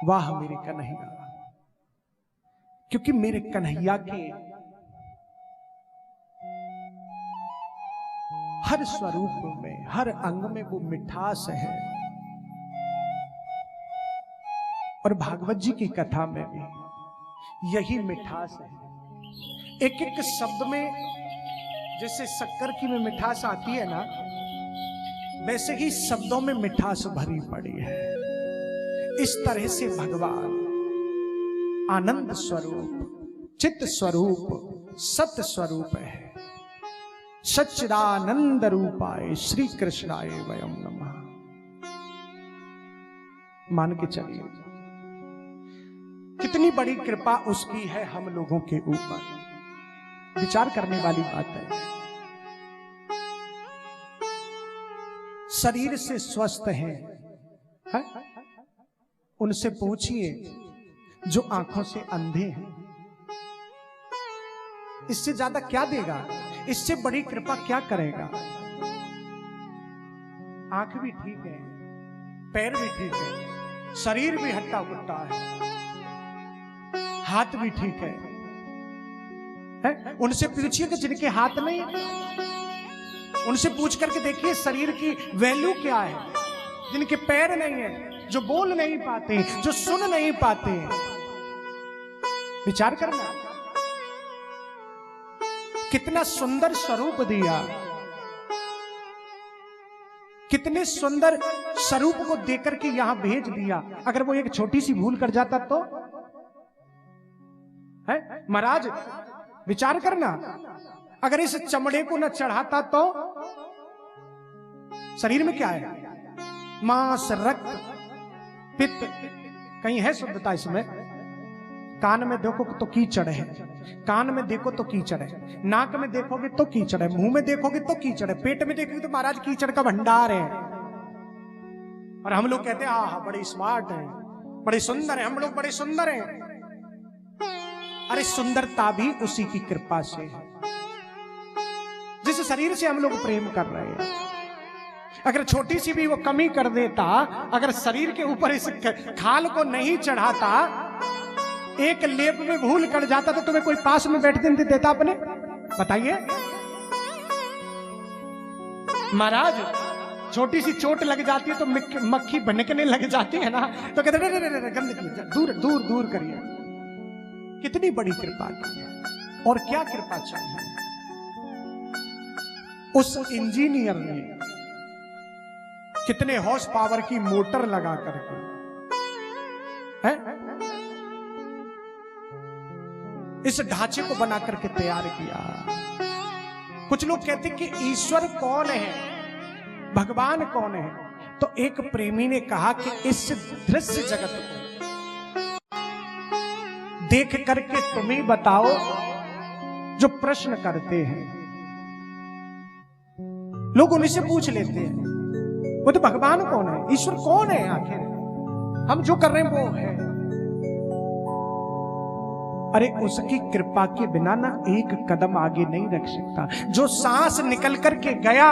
वाह मेरे कन्हैया, क्योंकि मेरे कन्हैया के हर स्वरूप में, हर अंग में वो मिठास है। और भागवत जी की कथा में भी यही मिठास है। एक एक शब्द में जैसे शक्कर की में मिठास आती है ना, वैसे ही शब्दों में मिठास भरी पड़ी है। इस तरह से भगवान आनंद स्वरूप, चित्त स्वरूप, सत्य स्वरूप है। सच्चिदानंद रूपाय श्री कृष्णाय वयम नमः। मान के चलिए कितनी बड़ी कृपा उसकी है हम लोगों के ऊपर। विचार करने वाली बात है। शरीर से स्वस्थ है? उनसे पूछिए जो आंखों से अंधे हैं। इससे ज्यादा क्या देगा? इससे बड़ी कृपा क्या करेगा? आंख भी ठीक है, पैर भी ठीक है, शरीर भी हट्टा कुट्टा है, हाथ भी ठीक है, उनसे पूछिए कि जिनके हाथ नहीं, उनसे पूछ करके देखिए शरीर की वैल्यू क्या है। जिनके पैर नहीं है, जो बोल नहीं पाते, जो सुन नहीं पाते, विचार करना कितना सुंदर स्वरूप दिया। कितने सुंदर स्वरूप को देकर के यहां भेज दिया। अगर वो एक छोटी सी भूल कर जाता तो है महाराज, विचार करना, अगर इस चमड़े को न चढ़ाता तो शरीर में क्या है? मांस, रक्त, पित्त, कहीं है शुद्धता इसमें? कान में देखो तो कीचड़ है, कान में देखो तो कीचड़ है, नाक में देखोगे तो कीचड़ है, मुंह में देखोगे तो कीचड़ है, पेट में देखोगे तो महाराज कीचड़ का भंडार है। और हम लोग कहते हैं आह बड़े स्मार्ट हैं, बड़े सुंदर हैं, हम लोग बड़े सुंदर हैं। अरे सुंदरता भी उसी की कृपा से है जिस शरीर से हम लोग प्रेम कर रहे हैं। अगर छोटी सी भी वो कमी कर देता, अगर शरीर के ऊपर इस खाल को नहीं चढ़ाता, एक लेप में भूल कर जाता तो तुम्हें कोई पास में बैठने देता अपने? बताइए महाराज, छोटी सी चोट लग जाती है तो मक्खी भनकने लग जाती है ना, तो कहते गंदगी दूर दूर दूर करिए। कितनी बड़ी कृपा की है। और क्या कृपा चाहिए? उस इंजीनियर ने कितने हॉर्स पावर की मोटर लगा करके इस ढांचे को बना करके तैयार किया। कुछ लोग कहते कि ईश्वर कौन है, भगवान कौन है? तो एक प्रेमी ने कहा कि इस दृश्य जगत को देख करके तुम ही बताओ जो प्रश्न करते हैं। लोग उन्हीं से पूछ लेते हैं वो तो भगवान कौन है, ईश्वर कौन है, आखिर हम जो कर रहे हैं वो है। अरे उसकी कृपा के बिना ना एक कदम आगे नहीं रख सकता। जो सांस निकल करके गया,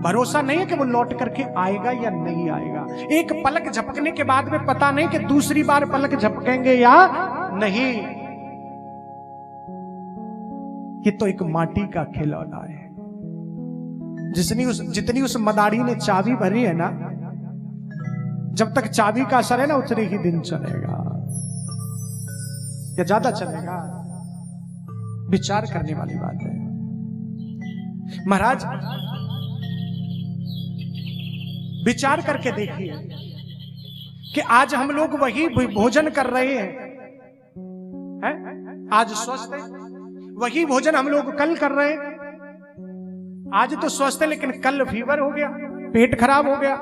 भरोसा नहीं है कि वो लौट करके आएगा या नहीं आएगा। एक पलक झपकने के बाद में पता नहीं कि दूसरी बार पलक झपकेंगे या नहीं। ये तो एक माटी का खिलौना है। जितनी उस मदारी ने चाबी भरी है ना, जब तक चाबी का असर है ना उतने ही दिन चलेगा या ज्यादा चलेगा। विचार करने वाली बात है महाराज। विचार करके देखिए कि आज हम लोग वही भोजन कर रहे हैं, आज स्वस्थ है, वही भोजन हम लोग कल कर रहे हैं। आज तो स्वस्थ है लेकिन कल फीवर हो गया, पेट खराब हो गया,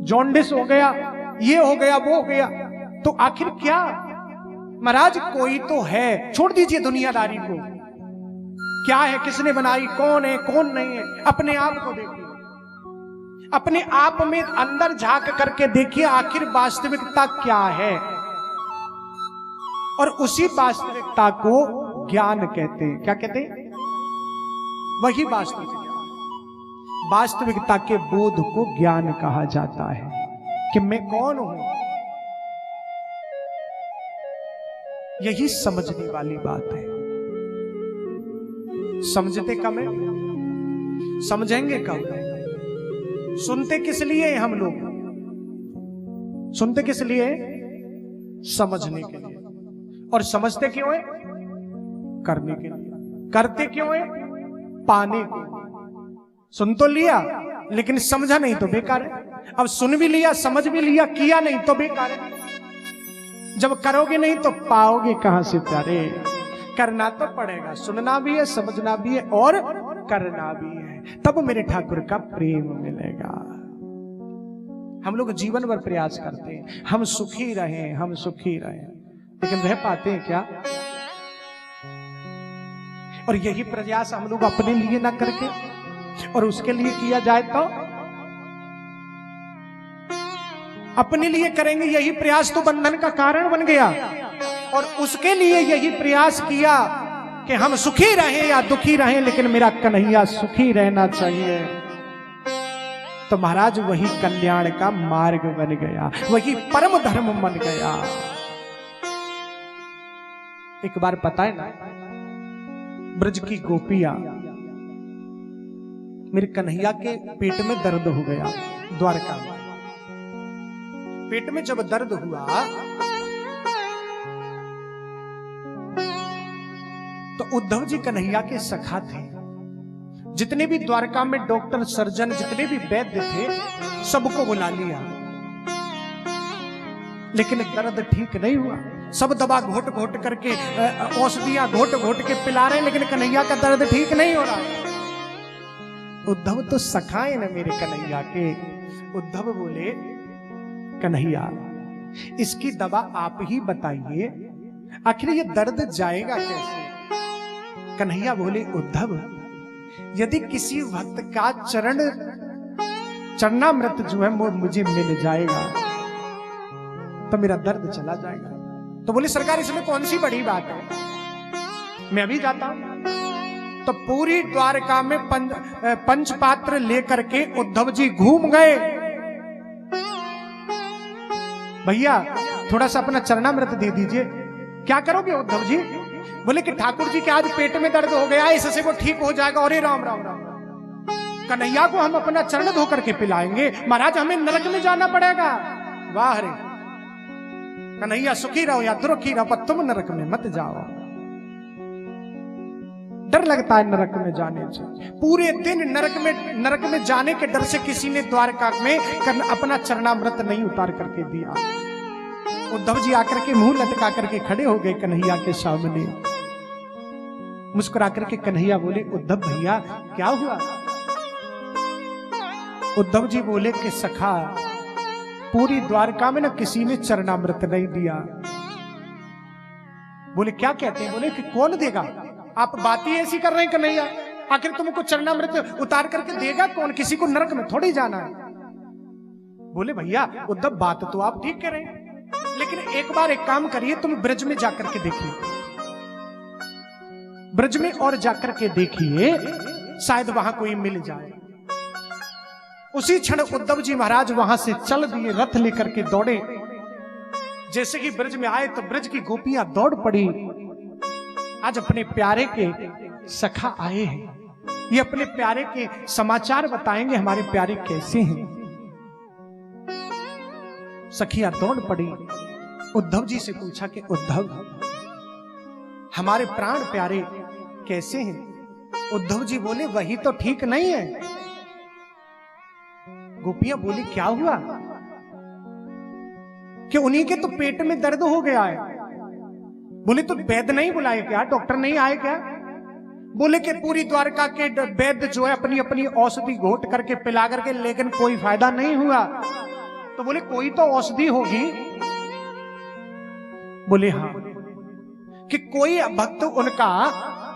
जॉन्डिस हो गया, ये हो गया, वो हो गया। तो आखिर क्या महाराज? कोई तो है। छोड़ दीजिए दुनियादारी को, क्या है, किसने बनाई, कौन है, कौन नहीं है। अपने आप को देखिए, अपने आप में अंदर झांक करके देखिए आखिर वास्तविकता क्या है। और उसी वास्तविकता को ज्ञान कहते हैं। क्या कहते हैं? वही वास्तविकता के बोध को ज्ञान कहा जाता है कि मैं कौन हूं, यही समझने वाली बात है। समझते कम है, समझेंगे कब? सुनते किस लिए हैं हम लोग? सुनते किस लिए? समझने के लिए। और समझते क्यों है? करने के लिए। करते क्यों है? पाने के लिए। सुन तो लिया लेकिन समझा नहीं तो बेकार है। अब सुन भी लिया, समझ भी लिया, किया नहीं तो बेकार है। जब करोगे नहीं तो पाओगे कहां से प्यारे? करना तो पड़ेगा, सुनना भी है, समझना भी है और करना भी है, तब मेरे ठाकुर का प्रेम मिलेगा। हम लोग जीवन भर प्रयास करते हैं, हम सुखी रहें, हम सुखी रहें, लेकिन रह पाते हैं क्या? और यही प्रयास हम लोग अपने लिए ना करके और उसके लिए किया जाए तो अपने लिए करेंगे, यही प्रयास तो बंधन का कारण बन गया। और उसके लिए यही प्रयास किया कि हम सुखी रहें या दुखी रहें, लेकिन मेरा कन्हैया सुखी रहना चाहिए, तो महाराज वही कल्याण का मार्ग बन गया, वही परम धर्म बन गया। एक बार पता है ना, ब्रज की गोपियां, मेरे कन्हैया के पेट में दर्द हो गया द्वारका में। पेट में जब दर्द हुआ तो उद्धव जी कन्हैया के सखा थे। जितने भी द्वारका में डॉक्टर, सर्जन, जितने भी वैद्य थे, सबको बुला लिया, लेकिन दर्द ठीक नहीं हुआ। सब दवा घोट घोट करके, औषधियां घोट घोट के पिला रहे हैं, लेकिन कन्हैया का दर्द ठीक नहीं हो रहा। उद्धव तो सखाए ना मेरे कन्हैया के। उद्धव बोले, कन्हैया इसकी दवा आप ही बताइए, आखिर ये दर्द जाएगा कैसे? कन्हैया बोले, उद्धव यदि किसी भक्त का चरणामृत जो है वो मुझे मिल जाएगा तो मेरा दर्द चला जाएगा। तो बोले, सरकार इसमें कौन सी बड़ी बात है, मैं अभी जाता हूं। तो पूरी द्वारका में पंच पात्र लेकर के उद्धव जी घूम गए। भैया थोड़ा सा अपना चरणामृत दे दीजिए। क्या करोगे उद्धव जी? बोले कि ठाकुर जी के आज पेट में दर्द हो गया, इससे वो ठीक हो जाएगा। अरे राम राम राम, कन्हैया को हम अपना चरण धो करके पिलाएंगे, महाराज हमें नरक में जाना पड़ेगा। वाह रे, कन्हैया सुखी रहो या दुखी रहो, पर तुम नरक में मत जाओ। डर लगता है नरक में जाने से। पूरे दिन नरक में जाने के डर से किसी ने द्वारका में अपना चरणामृत नहीं उतार करके दिया। उद्धव जी आकर के मुंह लटका करके खड़े हो गए कन्हैया के सामने। मुस्कुरा करके कन्हैया बोले, उद्धव भैया क्या हुआ? उद्धव जी बोले कि सखा, पूरी द्वारका में ना किसी ने चरणामृत नहीं दिया। बोले क्या कहते हैं? बोले कि कौन देगा? आप बात ही ऐसी कर रहे हैं कन्हैया, आखिर तुमको चरणामृत उतार करके देगा कौन? किसी को नरक में थोड़ी जाना है। बोले भैया उद्धव बात तो आप ठीक कह रहे हैं, लेकिन एक बार एक काम करिए, तुम ब्रज में जाकर के देखिए, ब्रज में और जाकर के देखिए, शायद वहां कोई मिल जाए। उसी क्षण उद्धव जी महाराज वहां से चल दिए, रथ लेकर के दौड़े। जैसे कि ब्रज में आए तो ब्रज की गोपियां दौड़ पड़ी। आज अपने प्यारे के सखा आए हैं, ये अपने प्यारे के समाचार बताएंगे, हमारे प्यारे कैसे हैं। सखिया दौड़ पड़ी, उद्धव जी से पूछा कि उद्धव हमारे प्राण प्यारे कैसे हैं? उद्धव जी बोले, वही तो ठीक नहीं है। गोपियां बोली, क्या हुआ? कि उन्हीं के तो पेट में दर्द हो गया है। बोले तो वैद्य नहीं बुलाए क्या? डॉक्टर नहीं आए क्या? बोले कि पूरी द्वारका के वैद्य जो है अपनी अपनी औषधि घोट करके पिला करके, लेकिन कोई फायदा नहीं हुआ। तो बोले कोई तो औषधि होगी। बोले हाँ, कि कोई भक्त उनका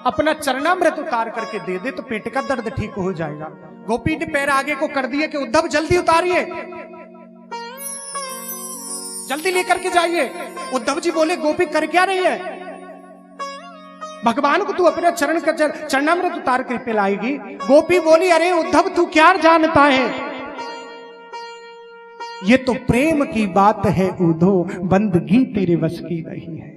अपना चरणामृत उतार करके दे दे तो पेट का दर्द ठीक हो जाएगा। गोपी ने पैर आगे को कर दिए कि उद्धव जल्दी उतारिए, जल्दी लेकर के जाइए। उद्धव जी बोले, गोपी कर क्या रही है? भगवान को तू अपना चरणामृत उतार कर पिलाएगी? गोपी बोली, अरे उद्धव तू क्या जानता है, ये तो प्रेम की बात है उद्धव, बंदगी तेरे वश की नहीं है।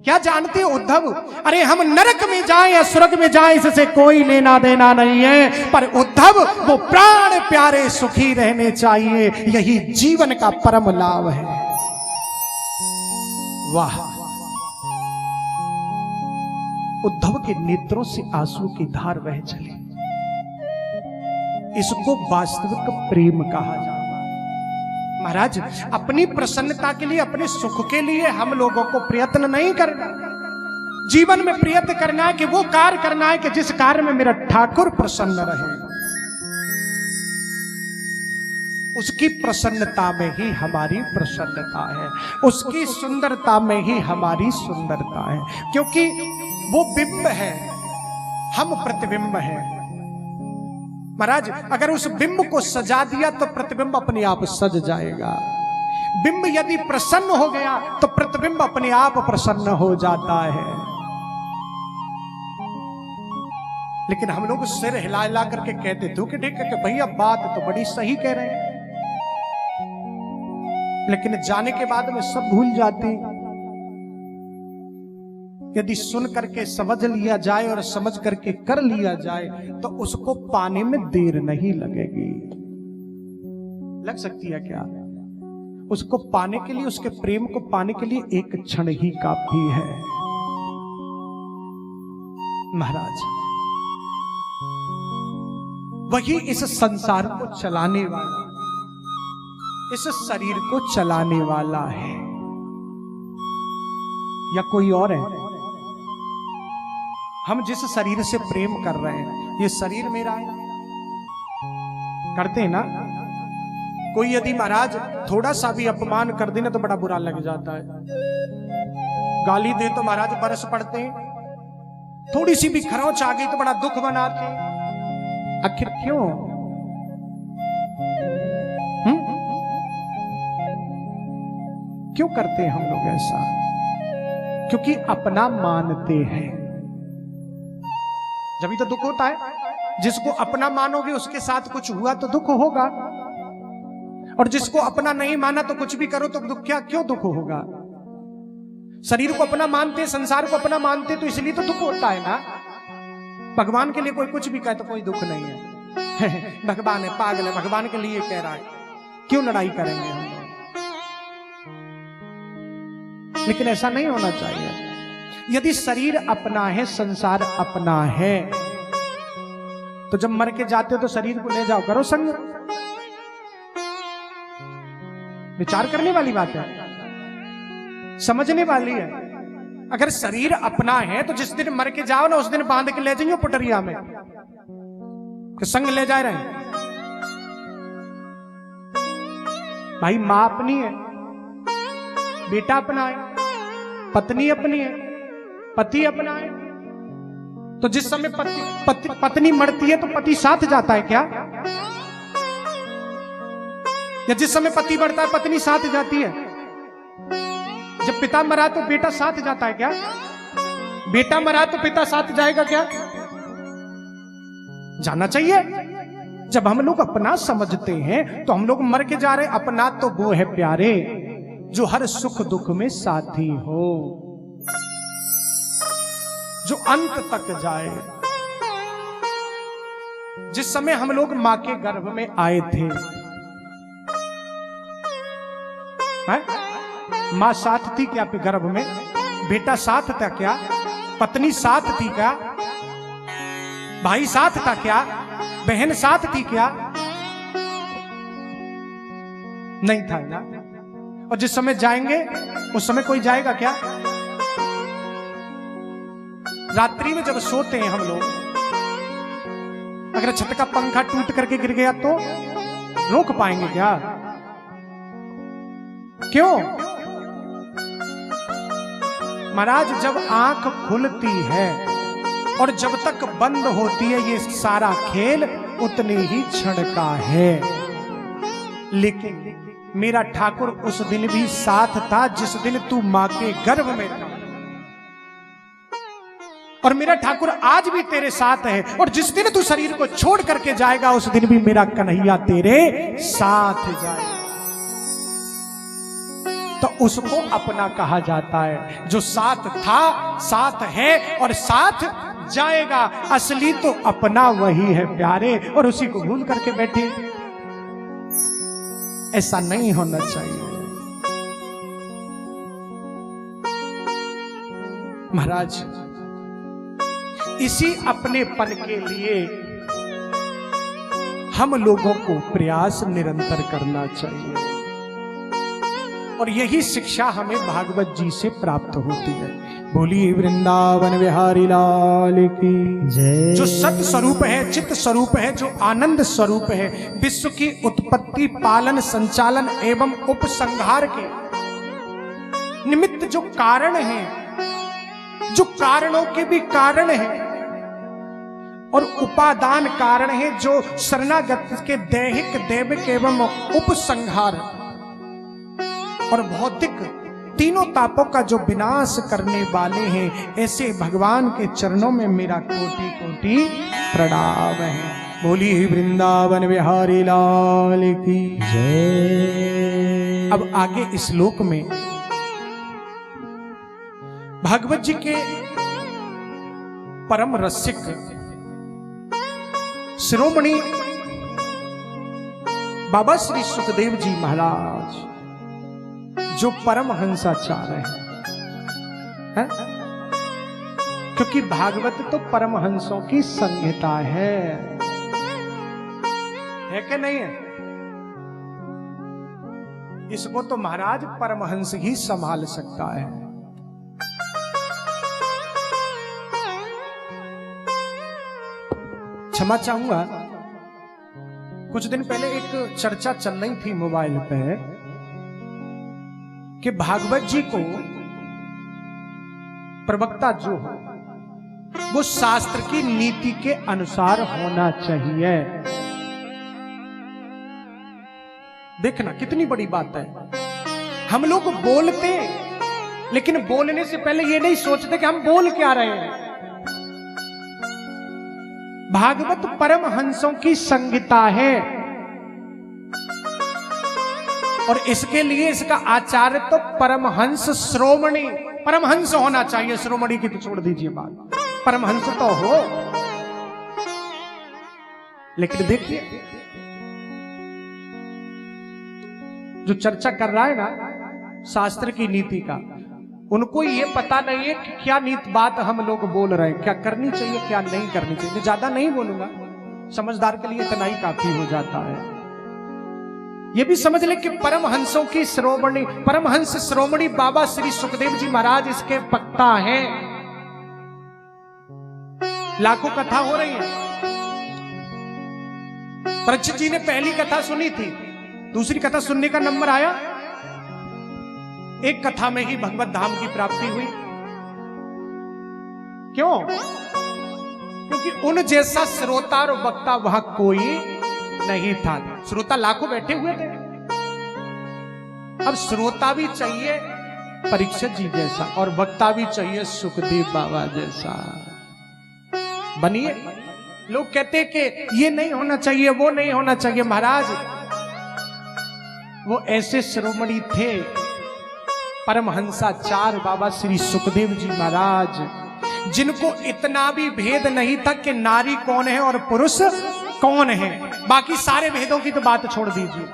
क्या जानते हो उद्धव? अरे हम नरक में जाएं या स्वर्ग में जाएं इससे कोई लेना देना नहीं है, पर उद्धव वो प्राण प्यारे सुखी रहने चाहिए, यही जीवन का परम लाभ है। वाह, उद्धव के नेत्रों से आंसू की धार बह चली। इसको वास्तविक प्रेम कहा जाता है। महाराज, अपनी प्रसन्नता के लिए, अपने सुख के लिए हम लोगों को प्रयत्न नहीं करना। जीवन में प्रयत्न करना है कि वो कार्य करना है कि जिस कार्य में मेरा ठाकुर प्रसन्न रहे। उसकी प्रसन्नता में ही हमारी प्रसन्नता है, उसकी सुंदरता में ही हमारी सुंदरता है, क्योंकि वो बिंब है, हम प्रतिबिंब हैं। महाराज, अगर उस बिंब को सजा दिया तो प्रतिबिंब अपने आप सज जाएगा। बिंब यदि प्रसन्न हो गया तो प्रतिबिंब अपने आप प्रसन्न हो जाता है। लेकिन हम लोग सिर हिला हिला करके कहते थे कि ठीक है कि भैया बात तो बड़ी सही कह रहे हैं, लेकिन जाने के बाद में सब भूल जाते। यदि सुन करके समझ लिया जाए और समझ करके कर लिया जाए तो उसको पाने में देर नहीं लगेगी। लग सकती है क्या? उसको पाने के लिए, उसके प्रेम को पाने के लिए एक क्षण ही काफी है। महाराज, वही इस संसार को चलाने वाला, इस शरीर को चलाने वाला है, या कोई और है? हम जिस शरीर से प्रेम कर रहे हैं, ये शरीर मेरा है, करते हैं ना? कोई यदि महाराज थोड़ा सा भी अपमान कर देना तो बड़ा बुरा लग जाता है। गाली दे तो महाराज बरस पड़ते हैं, थोड़ी सी भी खरोंच आ गई तो बड़ा दुख बनाते हैं। आखिर क्यों? क्यों करते हैं हम लोग ऐसा? क्योंकि अपना मानते हैं। जब तो दुख होता है। जिसको अपना मानोगे उसके साथ कुछ हुआ तो दुख होगा, और जिसको अपना नहीं माना तो कुछ भी करो तो दुख, क्यों दुख होगा? शरीर को अपना मानते, संसार को अपना मानते, तो इसलिए तो दुख होता है ना। भगवान के लिए कोई कुछ भी कहे तो कोई दुख नहीं है। भगवान है, पागल है, भगवान के लिए कह रहा है, क्यों लड़ाई करेंगे हम लोग? लेकिन ऐसा नहीं होना चाहिए। यदि शरीर अपना है, संसार अपना है, तो जब मर के जाते हो तो शरीर को ले जाओ, करो संग। विचार करने वाली बात है, समझने वाली है। अगर शरीर अपना है तो जिस दिन मर के जाओ ना, उस दिन बांध के ले जाइए पटरिया में, कि संग ले जा रहे हैं। भाई, मां अपनी है, बेटा अपना है, पत्नी अपनी है, पति अपना है। तो जिस समय पत्नी मरती है तो पति साथ जाता है क्या? या जिस समय पति मरता है पत्नी साथ जाती है? जब पिता मरा तो बेटा साथ जाता है क्या? बेटा मरा तो पिता साथ जाएगा क्या? जाना चाहिए। जब हम लोग अपना समझते हैं तो हम लोग मर के जा रहे। अपना तो वो है प्यारे जो हर सुख दुख में साथी हो, जो अंत तक जाए। जिस समय हम लोग मां के गर्भ में आए थे, मां साथ थी क्या गर्भ में? बेटा साथ था क्या? पत्नी साथ थी क्या? भाई साथ था क्या? बहन साथ थी क्या? नहीं था ना। और जिस समय जाएंगे उस समय कोई जाएगा क्या? रात्रि में जब सोते हैं हम लोग, अगर छत का पंखा टूट करके गिर गया तो रोक पाएंगे क्या? क्यों? महाराज, जब आंख खुलती है और जब तक बंद होती है ये सारा खेल उतने ही क्षण का है। लेकिन मेरा ठाकुर उस दिन भी साथ था जिस दिन तू मां के गर्भ में था, और मेरा ठाकुर आज भी तेरे साथ है। और जिस दिन तू शरीर को छोड़ करके जाएगा उस दिन भी मेरा कन्हैया तेरे साथ जाएगा। तो उसको अपना कहा जाता है। जो साथ था, साथ है और साथ जाएगा, असली तो अपना वही है प्यारे, और उसी को भूल करके बैठे। ऐसा नहीं होना चाहिए। महाराज, इसी अपनेपन के लिए हम लोगों को प्रयास निरंतर करना चाहिए, और यही शिक्षा हमें भागवत जी से प्राप्त होती है। बोलिए वृंदावन बिहारी लाल की जय। जो सत स्वरूप है, चित्त स्वरूप है, जो आनंद स्वरूप है, विश्व की उत्पत्ति, पालन, संचालन एवं उपसंहार के निमित्त जो कारण है, जो कारणों के भी कारण है और उपादान कारण है, जो शरणागत के दैहिक, दैविक एवं उपसंहार और भौतिक तीनों तापों का जो विनाश करने वाले हैं, ऐसे भगवान के चरणों में मेरा कोटि कोटि प्रणाम है। बोली वृंदावन बिहारी लाल की जय। अब आगे इस श्लोक में भागवत जी के परम रसिक शिरोमणि बाबा श्री सुखदेव जी महाराज, जो परमहंसाचार्य है, क्योंकि भागवत तो परमहंसों की संहिता है कि नहीं है? इसको तो महाराज परमहंस ही संभाल सकता है। क्षमा चाहूंगा, कुछ दिन पहले एक चर्चा चल रही थी मोबाइल पे कि भागवत जी को प्रवक्ता जो हो वो शास्त्र की नीति के अनुसार होना चाहिए। देखना कितनी बड़ी बात है। हम लोग बोलते, लेकिन बोलने से पहले ये नहीं सोचते कि हम बोल क्या रहे हैं। भागवत परमहंसों की संहिता है, और इसके लिए इसका आचार्य तो परमहंस श्रोमणी, परमहंस होना चाहिए। श्रोमणी की तो छोड़ दीजिए बात, परमहंस तो हो। लेकिन देखिए, जो चर्चा कर रहा है ना शास्त्र की नीति का, उनको ये पता नहीं है कि क्या नीति बात हम लोग बोल रहे हैं, क्या करनी चाहिए क्या नहीं करनी चाहिए। ज्यादा नहीं बोलूंगा, समझदार के लिए इतना ही काफी हो जाता है। ये भी समझ ले कि परमहंसों की श्रोमणी, परमहंस श्रोमणी बाबा श्री सुखदेव जी महाराज इसके वक्ता हैं। लाखों कथा हो रही है। परीक्षित जी ने पहली कथा सुनी थी, दूसरी कथा सुनने का नंबर आया, एक कथा में ही भगवत धाम की प्राप्ति हुई। क्यों? क्योंकि उन जैसा श्रोता और वक्ता वहां कोई नहीं था। श्रोता लाखों बैठे हुए थे, अब श्रोता भी चाहिए परीक्षित जी जैसा, और वक्ता भी चाहिए सुखदेव बाबा जैसा। बनिए। लोग कहते कि ये नहीं होना चाहिए, वो नहीं होना चाहिए। महाराज, वो ऐसे श्रोमणी थे परमहंसाचार्य बाबा श्री सुखदेव जी महाराज, जिनको इतना भी भेद नहीं था कि नारी कौन है और पुरुष कौन है। बाकी सारे भेदों की तो बात छोड़ दीजिए।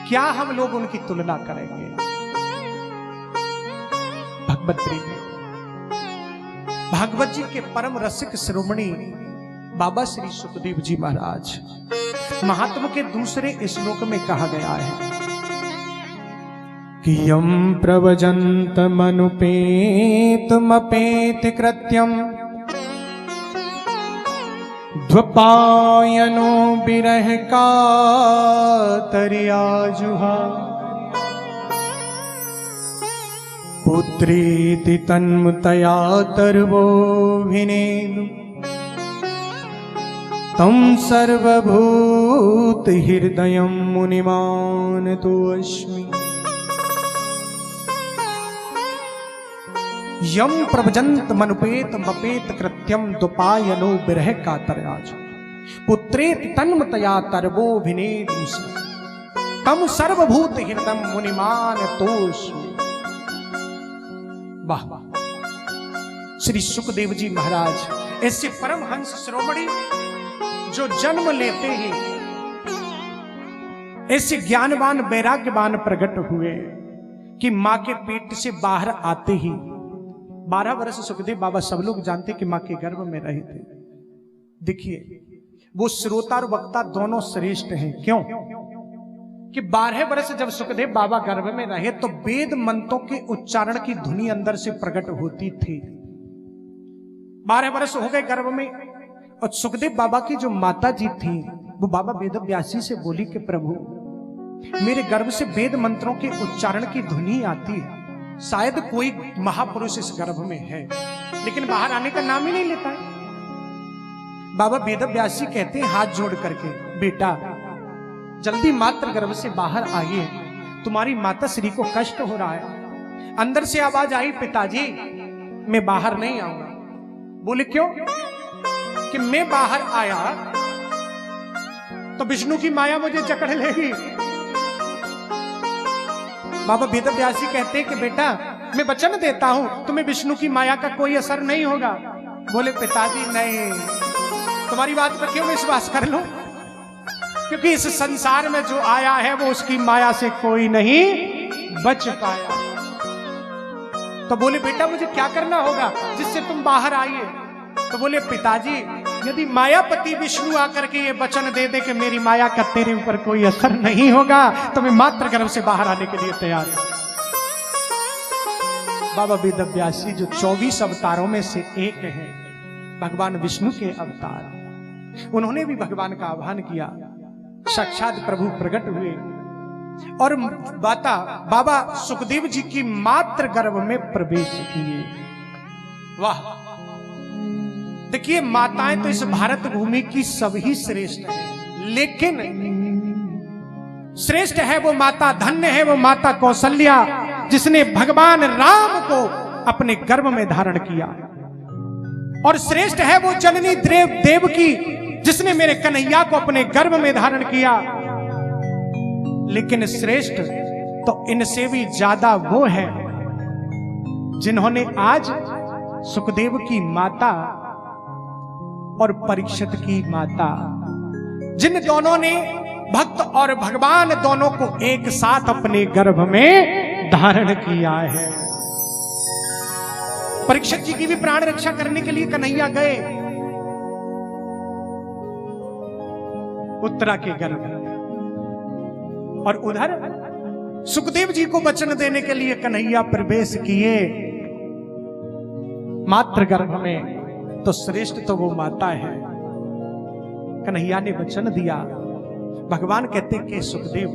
क्या हम लोग उनकी तुलना करेंगे? भगवत प्रेमी, भागवत जी के परम रसिक शिरोमणि बाबा श्री सुखदेव जी महाराज, महात्मा के दूसरे श्लोक में कहा गया है कि यम प्रवजन्तमनुपेतमपेत कृत्यम द्वपायनो विरह कातर्याजुहा पुत्रेति तन्मतया तर्वोऽभिनेदु तम सर्वभूत हृदयं मुनिमानतोऽस्मि। यम प्रभजंत मनुपेत मपेत कृत्यम दुपायनो विरह कातर्याजुः। पुत्रेत तन्मतया तरवोभिनेदु तम सर्वभूत हृदम मुनिमान तोषु। वाह, श्री सुखदेव जी महाराज ऐसे परमहंस शिरोमणि जो जन्म लेते ही ऐसे ज्ञानवान वैराग्यवान प्रकट हुए कि मां के पेट से बाहर आते ही 12 वर्ष सुखदेव बाबा सब लोग जानते कि मां के गर्भ में रहे थे। देखिए वो श्रोता और वक्ता दोनों श्रेष्ठ हैं। क्यों कि 12 वर्ष जब सुखदेव बाबा गर्भ में रहे तो वेद मंत्रों के उच्चारण की ध्वनि अंदर से प्रकट होती थी। 12 वर्ष हो गए गर्भ में और सुखदेव बाबा की जो माता जी थी वो बाबा वेद व्यासी से बोली कि प्रभु मेरे गर्भ से वेद मंत्रों के उच्चारण की ध्वनि आती है, शायद कोई महापुरुष इस गर्भ में है, लेकिन बाहर आने का नाम ही नहीं लेता है। बाबा वेद व्यासी कहते हैं हाथ जोड़ करके, बेटा जल्दी मात्र गर्भ से बाहर आइए, तुम्हारी माता श्री को कष्ट हो रहा है। अंदर से आवाज आई, पिताजी मैं बाहर नहीं आऊंगा। बोले क्यों? कि मैं बाहर आया तो विष्णु की माया मुझे जकड़ लेगी। बाबा वेद व्यासी कहते हैं कि बेटा मैं वचन देता हूं तुम्हें विष्णु की माया का कोई असर नहीं होगा। बोले पिताजी नहीं, तुम्हारी बात पर क्यों विश्वास कर लूं, क्योंकि इस संसार में जो आया है वो उसकी माया से कोई नहीं बच पाया। तो बोले बेटा मुझे क्या करना होगा जिससे तुम बाहर आइए? तो बोले पिताजी यदि मायापति विष्णु आकर के ये वचन दे दे कि मेरी माया का तेरे ऊपर कोई असर नहीं होगा तो मैं मात्र गर्भ से बाहर आने के लिए तैयार हूं। बाबा वेद व्यासी जो 24 अवतारों में से एक है, भगवान विष्णु के अवतार, उन्होंने भी भगवान का आह्वान किया, साक्षात प्रभु प्रकट हुए और बाबा सुखदेव जी की मात्र गर्भ में प्रवेश किए। वाह, देखिए माताएं तो इस भारत भूमि की सभी श्रेष्ठ है, लेकिन श्रेष्ठ है वो माता, धन्य है वो माता कौशल्या जिसने भगवान राम को अपने गर्भ में धारण किया, और श्रेष्ठ है वो जननी देव की जिसने मेरे कन्हैया को अपने गर्भ में धारण किया। लेकिन श्रेष्ठ तो इनसे भी ज्यादा वो है जिन्होंने आज सुखदेव की माता और परीक्षित की माता, जिन दोनों ने भक्त और भगवान दोनों को एक साथ अपने गर्भ में धारण किया है। परीक्षित जी की भी प्राण रक्षा करने के लिए कन्हैया गए उत्तरा के गर्भ में, और उधर सुखदेव जी को वचन देने के लिए कन्हैया प्रवेश किए मात्र गर्भ में। तो श्रेष्ठ तो वो माता है। कन्हैया ने वचन दिया, भगवान कहते कि सुखदेव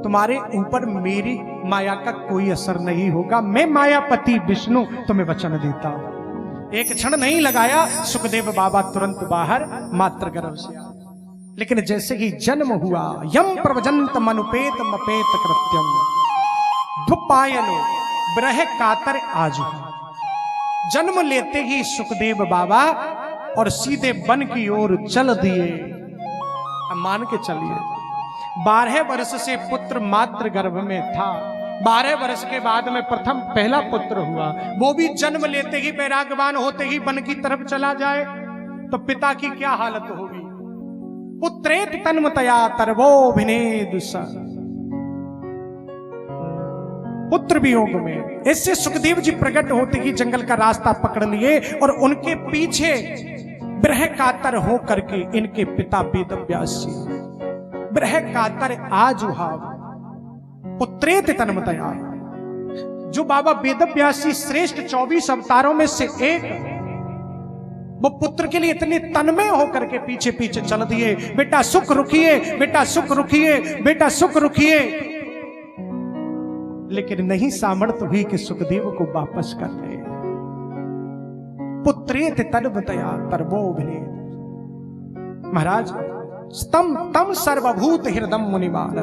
तुम्हारे ऊपर मेरी माया का कोई असर नहीं होगा, मैं मायापति विष्णु तुम्हें वचन देता हूं। एक क्षण नहीं लगाया, सुखदेव बाबा तुरंत बाहर मात्र गर्भ से आ। लेकिन जैसे ही जन्म हुआ, यम प्रवजंत मनुपेत मपेत कृत्यम द्वपायनो ब्रह कातर आजु, जन्म लेते ही सुखदेव बाबा और सीधे वन की ओर चल दिए। अब मान के चलिए 12 वर्ष से पुत्र मात्र गर्भ में था, 12 वर्ष के बाद में प्रथम पहला पुत्र हुआ, वो भी जन्म लेते ही वैराग्यवान होते ही वन की तरफ चला जाए तो पिता की क्या हालत होगी। पुत्रेत तन्मतया तरवोभिनेदुस, पुत्र वियोग में। इससे सुखदेव जी प्रकट होते ही जंगल का रास्ता पकड़ लिए और उनके पीछे ब्रह कातर हो करके इनके पिता वेद व्यासी ब्रह कातर आजुहाव पुत्रेत तन्मतया, जो बाबा वेद व्यासी श्रेष्ठ 24 अवतारों में से एक, वो पुत्र के लिए इतने तन्मय होकर के पीछे पीछे चल दिए। बेटा सुख रुकिए, बेटा सुख रुकिए, बेटा सुख रुकिए। लेकिन नहीं सामर्थ्य हुई कि सुखदेव को वापस कर ले। पुत्रेत तन्मतया तरवोभिनेदु, महाराज तम सर्वभूत हृदम मुनिमान।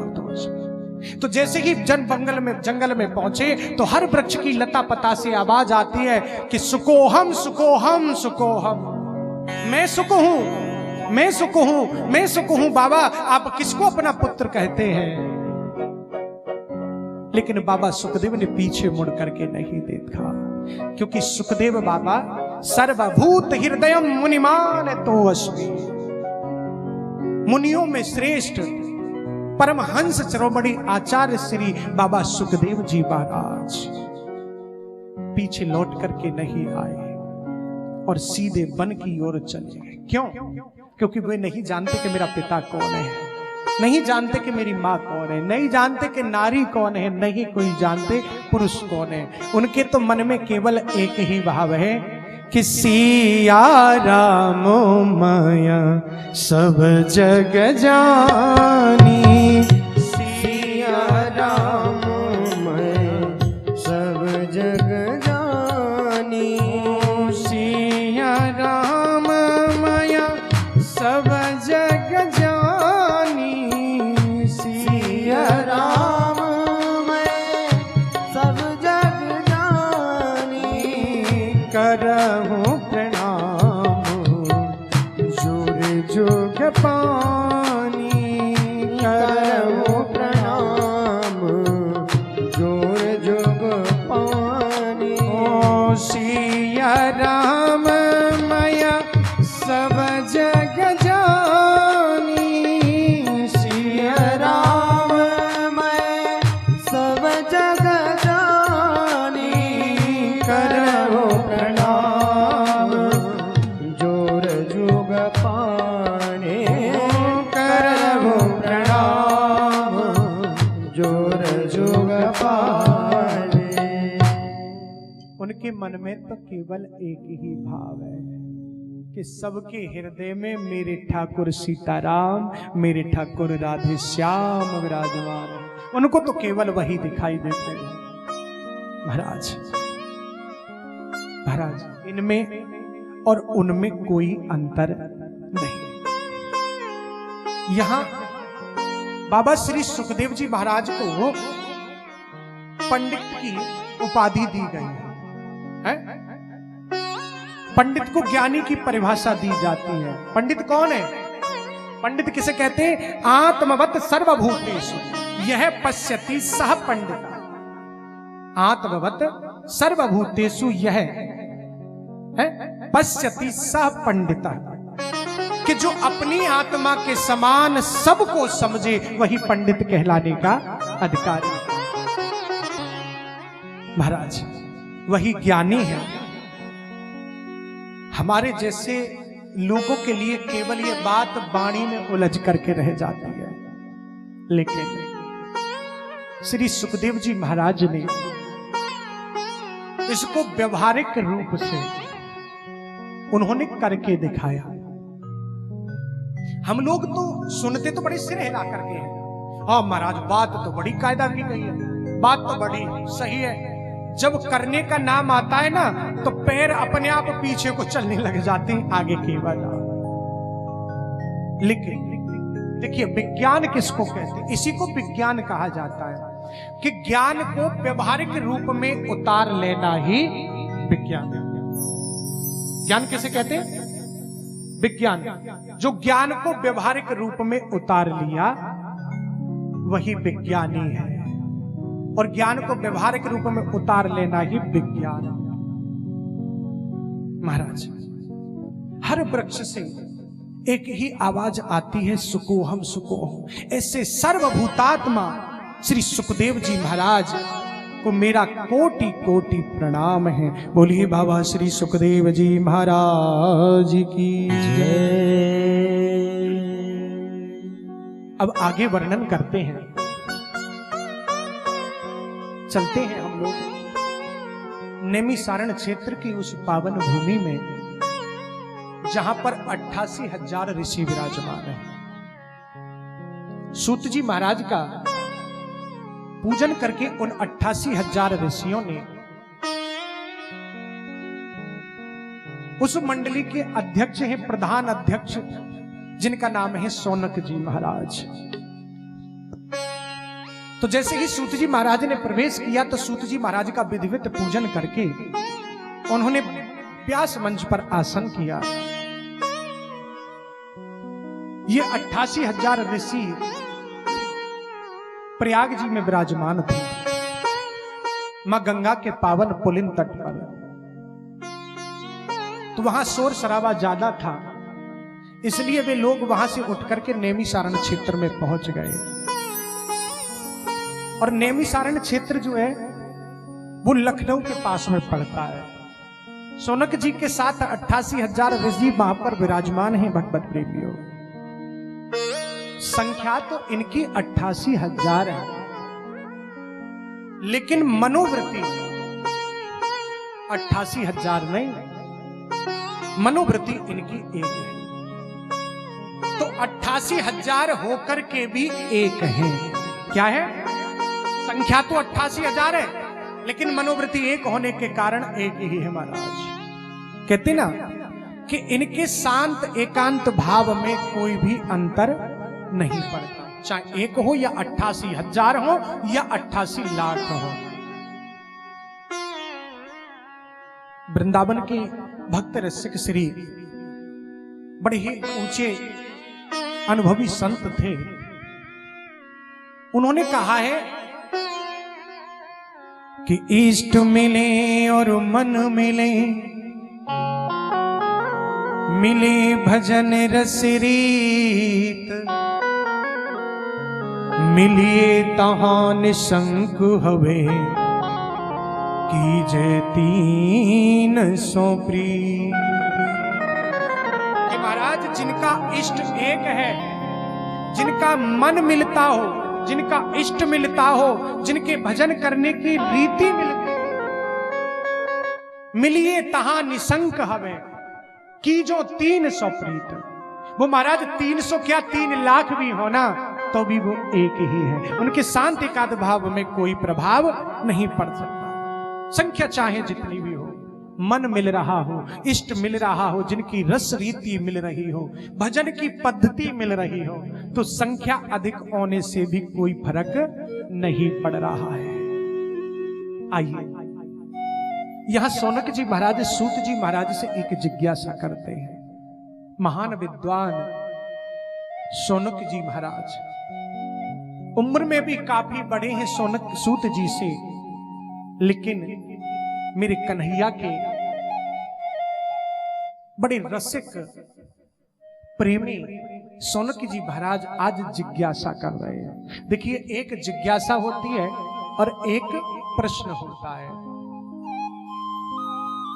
तो जैसे ही जंगल में पहुंचे तो हर वृक्ष की लता पता से आवाज आती है कि सुकोहम सुकोहम सुकोहम, मैं सुख हूं मैं सुख हूं, मैं सुख हूं। बाबा आप किसको अपना पुत्र कहते हैं? लेकिन बाबा सुखदेव ने पीछे मुड़ करके नहीं देखा, क्योंकि सुखदेव बाबा सर्वभूत हृदयम मुनिमान तो अस्मि, मुनियों में श्रेष्ठ परमहंस शिरोमणि आचार्य श्री बाबा सुखदेव जी महाराज पीछे लौट करके नहीं आए और सीधे वन की ओर चले गए। क्यों? क्योंकि वे नहीं जानते कि मेरा पिता कौन है, नहीं जानते कि मेरी माँ कौन है, नहीं जानते कि नारी कौन है, नहीं कोई जानते पुरुष कौन है। उनके तो मन में केवल एक ही भाव है कि सिया राम माया सब जग जानी, सिया राम माया सब जग जानी, सिया राम माया सब जग जानी, सिया राम माया सब जग जानी, करहूं प्रणाम जोर जोग पानी, करहूं प्रणाम जोर जोग पानी। ओ सिया राम माया सब जग जानी, सिया राम माया सब जग जानी, करहूं प्रणाम जोर जोग पानी, करहूं प्रणाम जोर जोग पानी। उनके मन में तो केवल एक ही भाव है कि सबके हृदय में मेरे ठाकुर सीताराम, मेरे ठाकुर राधे श्याम विराजमान है। उनको तो केवल वही दिखाई देते हैं। महाराज महाराज इनमें और उनमें कोई अंतर नहीं। यहां बाबा श्री सुखदेव जी महाराज को पंडित की उपाधि दी गई है? पंडित को ज्ञानी की परिभाषा दी जाती है। पंडित कौन है? पंडित किसे कहते हैं? आत्मवत सर्वभूतेषु यह पश्यति सह पंडित, आत्मवत सर्वभूतेषु यह है पश्यति सह पंडित, कि जो अपनी आत्मा के समान सबको समझे वही पंडित कहलाने का अधिकारी। महाराज वही ज्ञानी है। हमारे जैसे लोगों के लिए केवल ये बात वाणी में उलझ करके रह जाती है, लेकिन श्री सुखदेव जी महाराज ने इसको व्यवहारिक रूप से उन्होंने करके दिखाया। हम लोग तो सुनते तो बड़े सिर हिला करके हैं, हाँ महाराज बात तो बड़ी कायदा की गई है, बात तो बड़ी सही है। जब करने का नाम आता है ना तो पैर अपने आप पीछे को चलने लग जाते हैं, आगे की वजह। लेकिन देखिए विज्ञान किसको कहते हैं? इसी को विज्ञान कहा जाता है कि ज्ञान को व्यवहारिक रूप में उतार लेना ही विज्ञान है। ज्ञान किसे कहते हैं? विज्ञान। जो ज्ञान को व्यवहारिक रूप में उतार लिया वही विज्ञानी है, और ज्ञान को व्यवहारिक रूप में उतार लेना ही विज्ञान। महाराज हर वृक्ष से एक ही आवाज आती है, सुकोहम सुकोहम। ऐसे सर्वभूतात्मा श्री सुखदेव जी महाराज को मेरा कोटि कोटि प्रणाम है। बोलिए बाबा श्री सुखदेव जी महाराज की जय। अब आगे वर्णन करते हैं, चलते हैं हम लोग नैमिषारण्य क्षेत्र की उस पावन भूमि में जहां पर 88,000 ऋषि विराजमान हैं। सूत जी महाराज का पूजन करके उन 88,000 ऋषियों ने उस मंडली के अध्यक्ष हैं, प्रधान अध्यक्ष, जिनका नाम है शौनक जी महाराज। तो जैसे ही सूत जी महाराज ने प्रवेश किया तो सूत जी महाराज का विधिवत पूजन करके उन्होंने व्यास मंच पर आसन किया। ये 88,000 ऋषि प्रयाग जी में विराजमान थे, मां गंगा के पावन पुलिन तट पर। तो वहां शोर शराबा ज्यादा था, इसलिए वे लोग वहां से उठकर के नैमिषारण्य क्षेत्र में पहुंच गए। और नैमिषारण्य क्षेत्र जो है वो लखनऊ के पास में पड़ता है। सोनक जी के साथ 88,000 ऋषि वहां पर विराजमान हैं। भगवत प्रेमियों, संख्या तो इनकी 88,000 है, लेकिन मनोवृत्ति 88,000 नहीं, मनोवृत्ति इनकी एक है। तो 88,000 होकर के भी एक है। क्या है? संख्या तो 88,000 है, लेकिन मनोवृत्ति एक होने के कारण एक ही है। महाराज कहते ना कि इनके शांत एकांत भाव में कोई भी अंतर नहीं पड़ता, चाहे एक हो या 88,000 हो या 88 लाख हो। वृंदावन के भक्त रसिक श्री बड़े ही ऊंचे अनुभवी संत थे। उन्होंने कहा है कि इष्ट मिले और मन मिले, मिले भजन रस रीत, मिलिए तहां निशंक हवे, कीजे 300 प्रीत। कि महाराज जिनका इष्ट एक है, जिनका मन मिलता हो, जिनका इष्ट मिलता हो, जिनके भजन करने की रीति मिलती, मिलिए तहां निशंक हवे, की जो 300 प्रीत। वो महाराज 300 क्या 3 लाख भी होना तो भी वो एक ही है। उनके शांति एकांत भाव में कोई प्रभाव नहीं पड़ सकता। संख्या चाहे जितनी भी हो, मन मिल रहा हो, इष्ट मिल रहा हो, जिनकी रस रीति मिल रही हो, भजन की पद्धति मिल रही हो, तो संख्या अधिक होने से भी कोई फर्क नहीं पड़ रहा है। आइए यहां सोनक जी महाराज सूत जी महाराज से एक जिज्ञासा करते हैं। महान विद्वान सोनक जी महाराज उम्र में भी काफी बड़े हैं सोनक सूत जी से, लेकिन मेरे कन्हैया के बड़े रसिक प्रेमी सोनक जी महाराज आज जिज्ञासा कर रहे हैं। देखिए, एक जिज्ञासा होती है और एक प्रश्न होता है।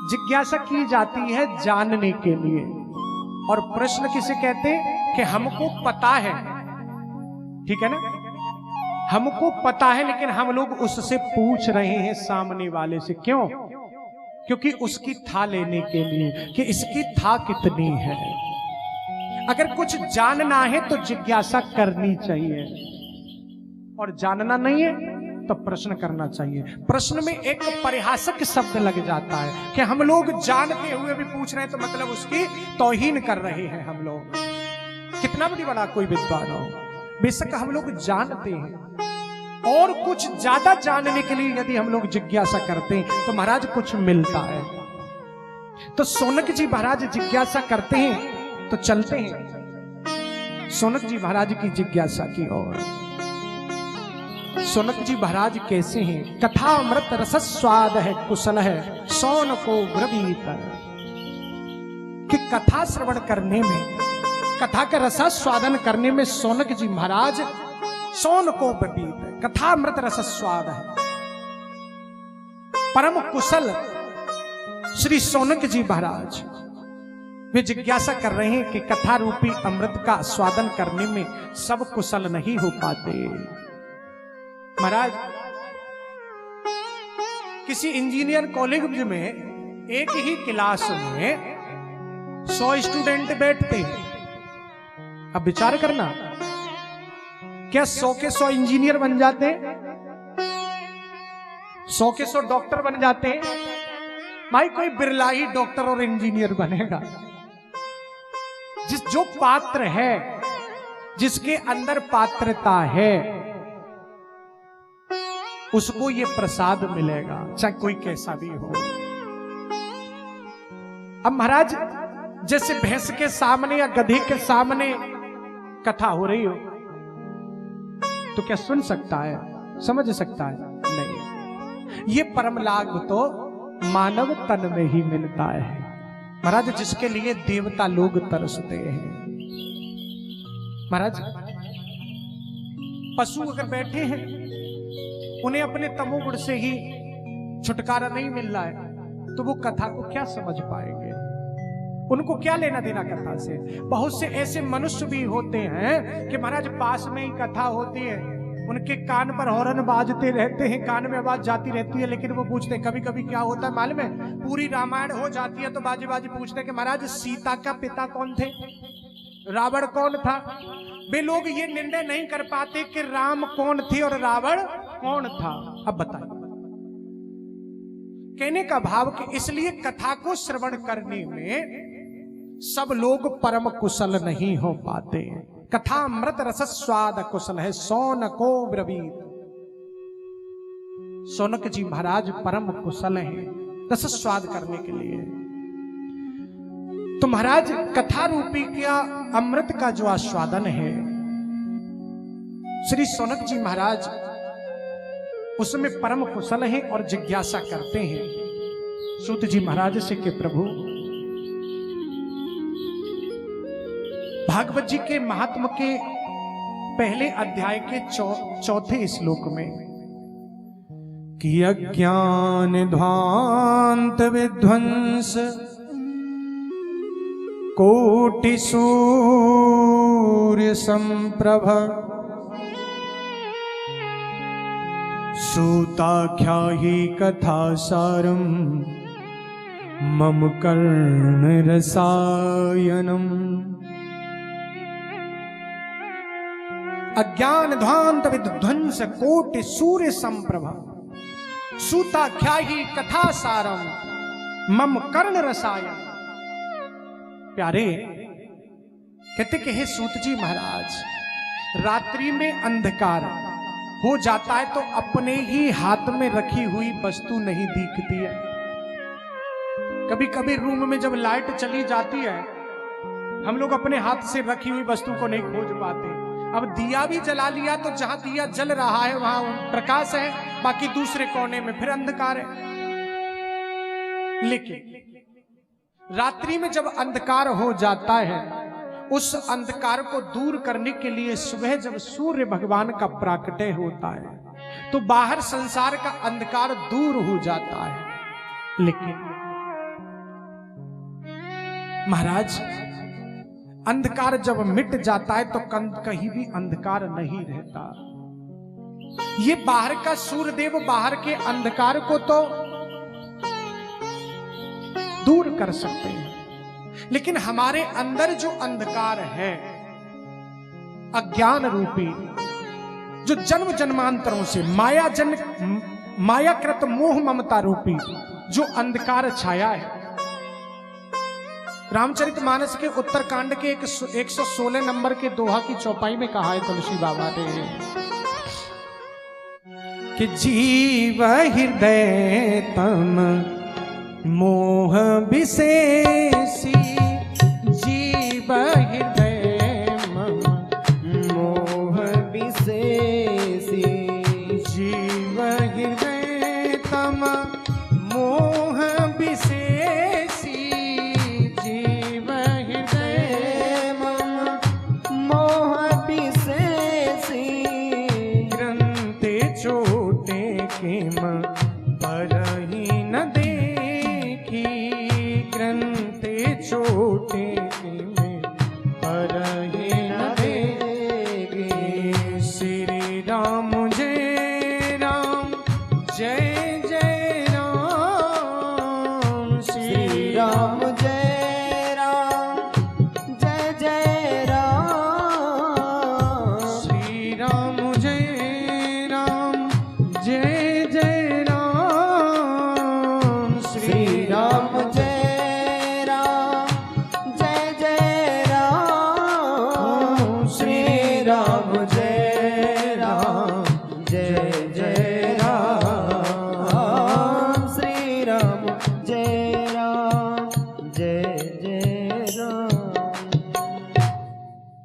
जिज्ञासा की जाती है जानने के लिए, और प्रश्न किसे कहते हैं? कि हमको पता है, ठीक है ना, हमको पता है, लेकिन हम लोग उससे पूछ रहे हैं सामने वाले से। क्यों? क्योंकि उसकी था लेने के लिए कि इसकी था कितनी है। अगर कुछ जानना है तो जिज्ञासा करनी चाहिए, और जानना नहीं है तो प्रश्न करना चाहिए। प्रश्न में एक परिहासक शब्द लग जाता है कि हम लोग जानते हुए भी पूछ रहे हैं, तो मतलब उसकी तौहीन कर रहे हैं हम लोग। कितना भी बड़ा कोई विद्वान हो, बेशक हम लोग जानते हैं, और कुछ ज्यादा जानने के लिए यदि हम लोग जिज्ञासा करते हैं तो महाराज कुछ मिलता है। तो सोनक जी महाराज जिज्ञासा करते हैं, तो चलते हैं सोनक जी महाराज की जिज्ञासा की ओर। सोनक जी महाराज कैसे हैं? कथा अमृत रस स्वाद है, कुशल है सोन को ब्रवीत। कि कथा श्रवण करने में, कथा का रसा स्वादन करने में सोनक जी महाराज सोन को ब्रवीत है। कथा अमृत रस स्वाद है, परम कुशल श्री सोनक जी महाराज वे जिज्ञासा कर रहे हैं कि कथा रूपी अमृत का स्वादन करने में सब कुशल नहीं हो पाते। महाराज, किसी इंजीनियर कॉलेज में एक ही क्लास में 100 स्टूडेंट बैठते हैं। अब विचार करना, क्या 100 के 100 इंजीनियर बन जाते हैं? 100 के 100 डॉक्टर बन जाते हैं? भाई कोई बिरला ही डॉक्टर और इंजीनियर बनेगा। जो पात्र है, जिसके अंदर पात्रता है, उसको ये प्रसाद मिलेगा, चाहे कोई कैसा भी हो। अब महाराज, जैसे भैंस के सामने या गधे के सामने कथा हो रही हो तो क्या सुन सकता है, समझ सकता है? नहीं। ये परम लाभ तो मानव तन में ही मिलता है महाराज, जिसके लिए देवता लोग तरसते हैं। महाराज पशु अगर बैठे हैं, उन्हें अपने तमोगुण से ही छुटकारा नहीं मिल रहा है, तो वो कथा को क्या समझ पाएंगे? उनको क्या लेना देना कथा से? बहुत से ऐसे मनुष्य भी होते हैं कि महाराज पास में ही कथा होती है, उनके कान पर हॉर्न बाजते रहते हैं, कान में आवाज जाती रहती है, लेकिन वो पूछते हैं, कभी कभी क्या होता है मालूम है, पूरी रामायण हो जाती है तो बाजी बाजी पूछते हैं कि महाराज सीता का पिता कौन थे, रावण कौन था? वे लोग ये निर्णय नहीं कर पाते कि राम कौन थे और रावण कौन था। अब बताइए, कहने का भाव कि इसलिए कथा को श्रवण करने में सब लोग परम कुशल नहीं हो पाते। कथा अमृत रस स्वाद कुशल है, सौनको ब्रवीत। सौनक जी महाराज परम कुशल हैं रस स्वाद करने के लिए। तो महाराज कथा रूपी क्या अमृत का जो आस्वादन है, श्री सौनक जी महाराज उसमें परम कुशल हैं और जिज्ञासा करते हैं सूत जी महाराज से कि प्रभु, भागवत जी के महात्म के पहले अध्याय के चौथे श्लोक में कि अज्ञान ध्वांत विध्वंस कोटि सूर्य संप्रभ सूताख्या ही कथा सारम मम कर्ण रसायनम। अज्ञान ध्वांत विध्वंस कोटि सूर्य संप्रभ सूताख्या ही कथा सारम मम कर्ण रसायन। प्यारे कहते कि हे सूत जी महाराज, रात्रि में अंधकार हो जाता है तो अपने ही हाथ में रखी हुई वस्तु नहीं दिखती है। कभी कभी रूम में जब लाइट चली जाती है, हम लोग अपने हाथ से रखी हुई वस्तु को नहीं खोज पाते। अब दिया भी जला लिया तो जहां दिया जल रहा है वहां प्रकाश है, बाकी दूसरे कोने में फिर अंधकार है। लेकिन रात्रि में जब अंधकार हो जाता है, उस अंधकार को दूर करने के लिए सुबह जब सूर्य भगवान का प्राकट्य होता है तो बाहर संसार का अंधकार दूर हो जाता है। लेकिन महाराज अंधकार जब मिट जाता है तो कहीं भी अंधकार नहीं रहता। ये बाहर का सूर्यदेव बाहर के अंधकार को तो दूर कर सकते हैं, लेकिन हमारे अंदर जो अंधकार है अज्ञान रूपी, जो जन्म जन्मांतरों से मायाकृत मोह ममता रूपी जो अंधकार छाया है। रामचरितमानस के उत्तरकांड के 116 नंबर के दोहा की चौपाई में कहा है तुलसी बाबा ने कि जीव हृदय तम मोह विशेषी, जीव हृदय मम मोह विशेषी, जीव हृदय तम मोह विशेषी, जीव हृदय मम मोह विशेषी, ग्रंथे छोटे किम परहि न दे, ग्रंथे छोटे में परहि न देगी। श्री राम जय राम जय जय राम, श्री राम जय राम जय जय राम, श्री राम जय राम जय जय राम, श्री राम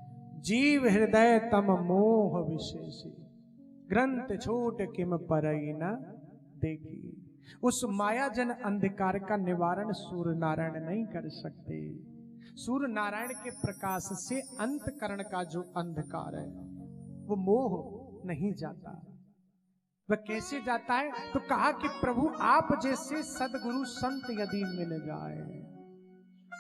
जय तम मोह विशेषी, ग्रंथ छोट किम परई न देखी। उस मायाजन अंधकार का निवारण सूर्य नारायण नहीं कर सकते। सूर्य नारायण के प्रकाश से अंतकरण का जो अंधकार है वो मोह नहीं जाता। वह कैसे जाता है? तो कहा कि प्रभु आप जैसे सदगुरु संत यदि मिल जाए,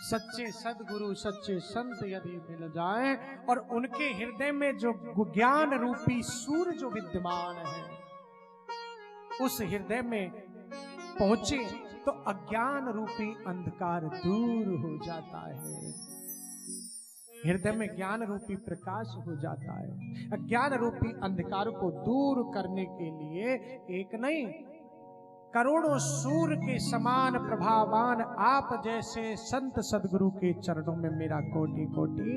सच्चे सदगुरु सच्चे संत यदि मिल जाए और उनके हृदय में जो ज्ञान रूपी सूर्य जो विद्यमान है उस हृदय में पहुंचे तो अज्ञान रूपी अंधकार दूर हो जाता है। हृदय में ज्ञान रूपी प्रकाश हो जाता है। अज्ञान रूपी अंधकार को दूर करने के लिए एक नहीं करोड़ों सूर्य के समान प्रभावान आप जैसे संत सदगुरु के चरणों में मेरा कोटि कोटि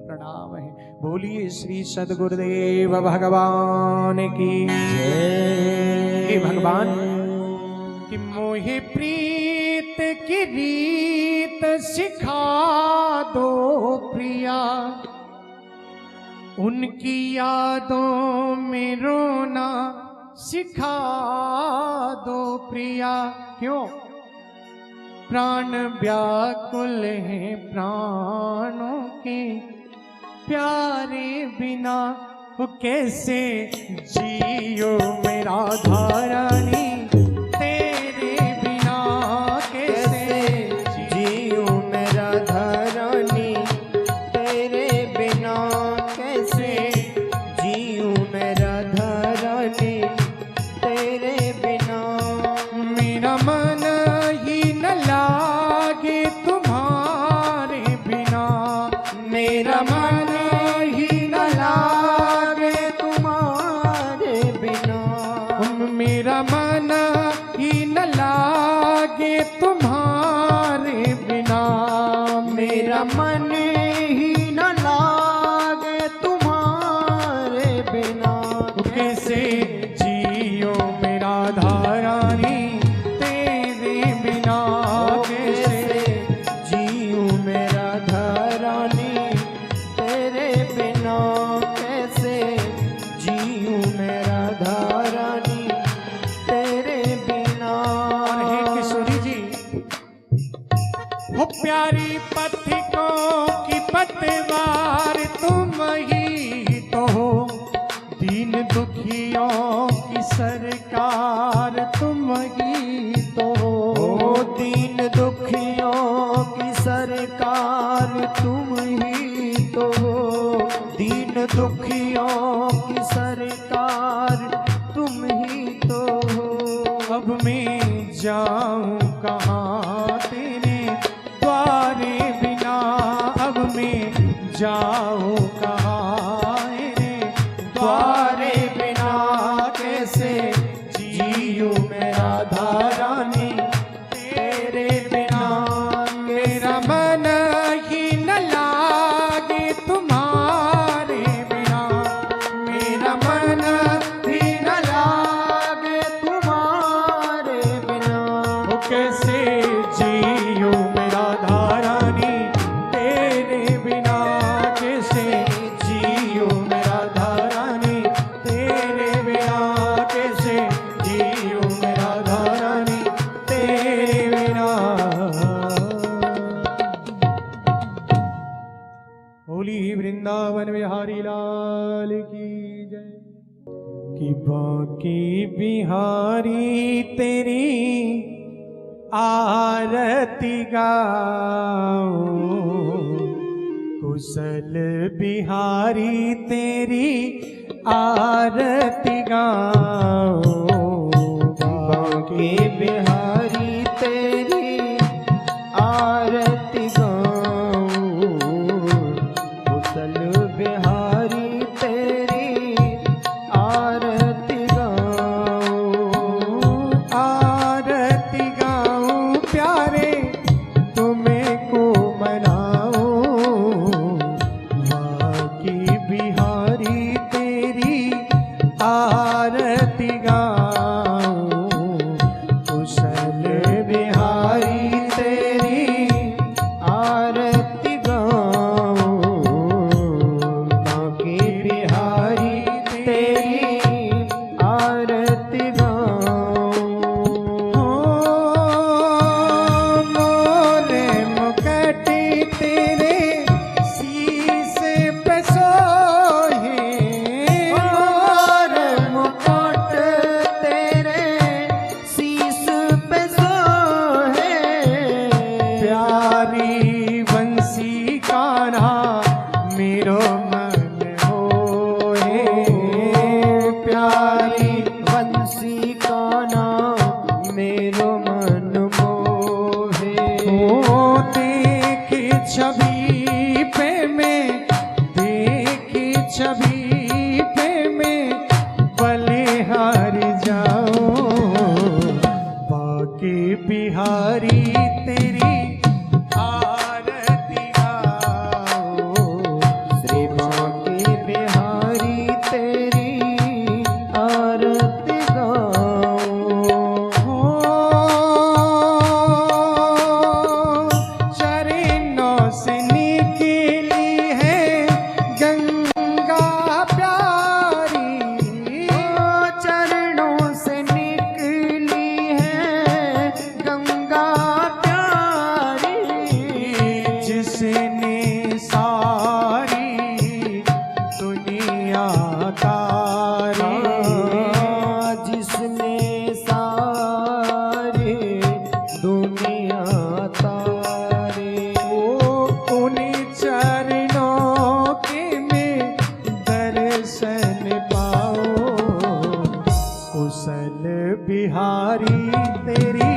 प्रणाम है। बोलिए श्री सदगुरुदेव भगवान की जय। भगवान कि मोहे प्रीत की रीत सिखा दो प्रिया, उनकी यादों में रोना सिखा दो प्रिया। क्यों? प्राण व्याकुल है प्राणों के प्यारे बिना, वो कैसे जियो मेरा धारानी तेरे बिना, कैसे जियो मेरा धारानी तेरे बिना, कैसे जियो मेरा धारानी तेरे बिना। मेरा मन ही न लागे तुम्हारे बिना, मेरा मन ही न लागे तुम्हारे बिना, मेरा मन ही न लागे तुम्हारे बिना, मेरा मन ही न लागे तुम्हारे बिना। कैसे जियो मेरा धारानी तेरे बिना, कैसे जियो मेरा धारानी तेरे बिना, कैसे जियो मेरा धारानी तेरे बिना। हे किशोरी जी, वो प्यारी पथिकों की पतवार तुम ही तो हो, दीन दुखियों की सरकार तुम ही तो हो, दीन दुखियों की सरकार तुम ही तो हो, दीन दुखियों की सरकार तुम ही तो हो। अब मैं जाऊं कहाँ तेरे द्वारे बिना, अब मैं जाऊं कहाँ तेरे द्वारे बिना, कैसे जियो मेरा धारानी तेरे बिना। मेरा मन ही न लागे तुम्हारे बिना, मेरा मन ही न लागे तुम्हारे बिना। वो कैसे जियो मेरा धारानी तेरे बिना, कैसे जियो मेरा धारानी तेरे बिना, कैसे जियो मेरा धारानी तेरे बिना। होली वृंदावन बिहारी लाल की जय। कि बाकी बिहारी तेरी आरती गाऊं, कुशल बिहारी तेरी आरती गाऊं, बाकी बिहारी तेरी आरती गाऊं, कुशल बिहारी तेरी आरती गाऊं, आरती गाऊं प्यारे तुम्हें को मनाऊं, बाकी बिहारी तेरी आरती गाऊं। बिहारी तेरी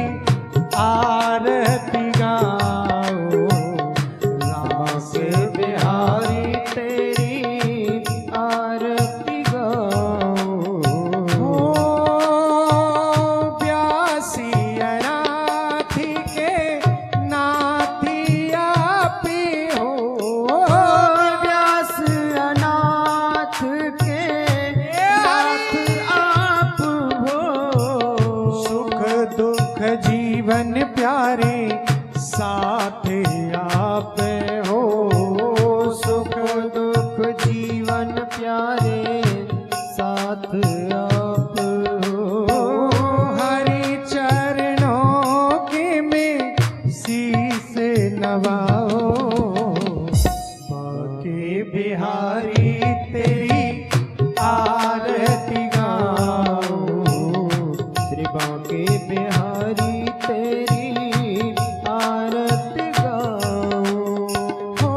आरती गाओ, रस बिहारी तेरी आरती गाओ। ओ व्यासी अनाथी के नाथी आपी हो, व्यास अनाथ के नाथ आप हो। सुख दुख जीवन प्यारे साथ आप हो, सुख दुख जीवन प्यारे साथ आप हो। हरि चरणों के में शीस नवाओ, बाके बिहारी तेरी आरती गाओ, श्री बांके बिहारी तेरी आरती गाओ। हो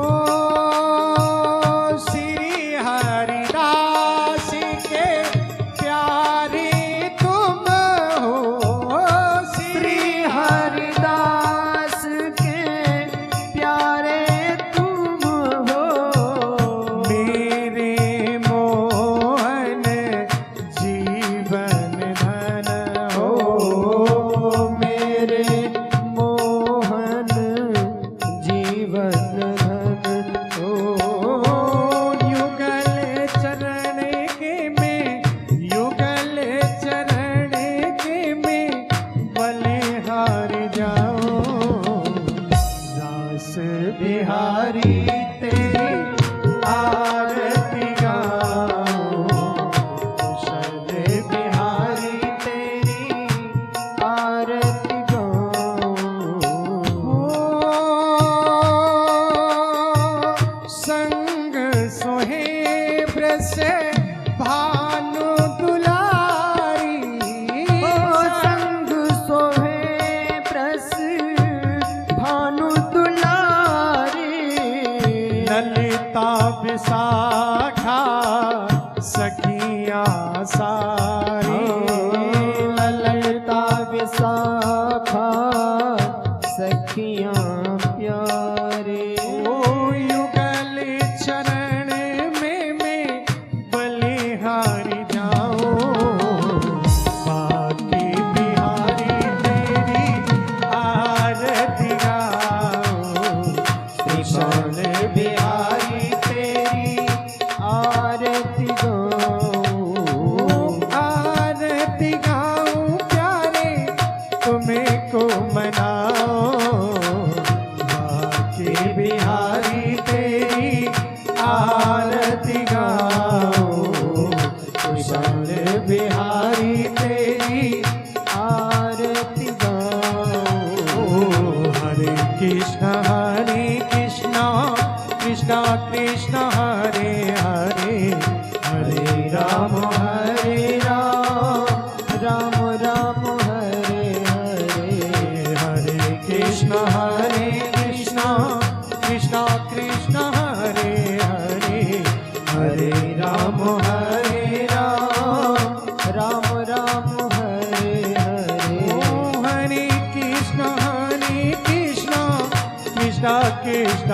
श्री हरिदास के प्यारे तुम हो, श्री हरिदास के प्यारे तुम हो। मेरे मोहन जीवन धन हो, मेरे मोहन जीवन धन हो। युगल चरण के में, युगल चरण के में बलिहार जाओ, रास बिहारी तेरी आरती गाओ, कुशल बिहारी तेरी आरती गाओ। संग सोहे ब्रस भानु दुलारी, संग सोहे प्रस भानु दुलारी। ललिता विशाखा सखियां सारी, ललिता विशाखा सखियां प्यारे। ओ युगल चरण में बलिहारी जाओ, बाकी बिहारी तेरी आरती गाओ, कुशल बिहारी तेरी आरती गाओ। आरती गाऊं प्यारे तुम्हें को मनाओ, बाकी बिहारी तेरी आरती गाओ, कुशल बिहारी तेरी आरती गाओ। हरे कृष्ण कृष्ण कृष्ण हरे हरे, हरे राम राम राम हरे हरे। हरे कृष्ण कृष्ण कृष्ण हरे हरे, हरे राम राम राम हरे हरे। ओ हरे कृष्ण कृष्ण कृष्ण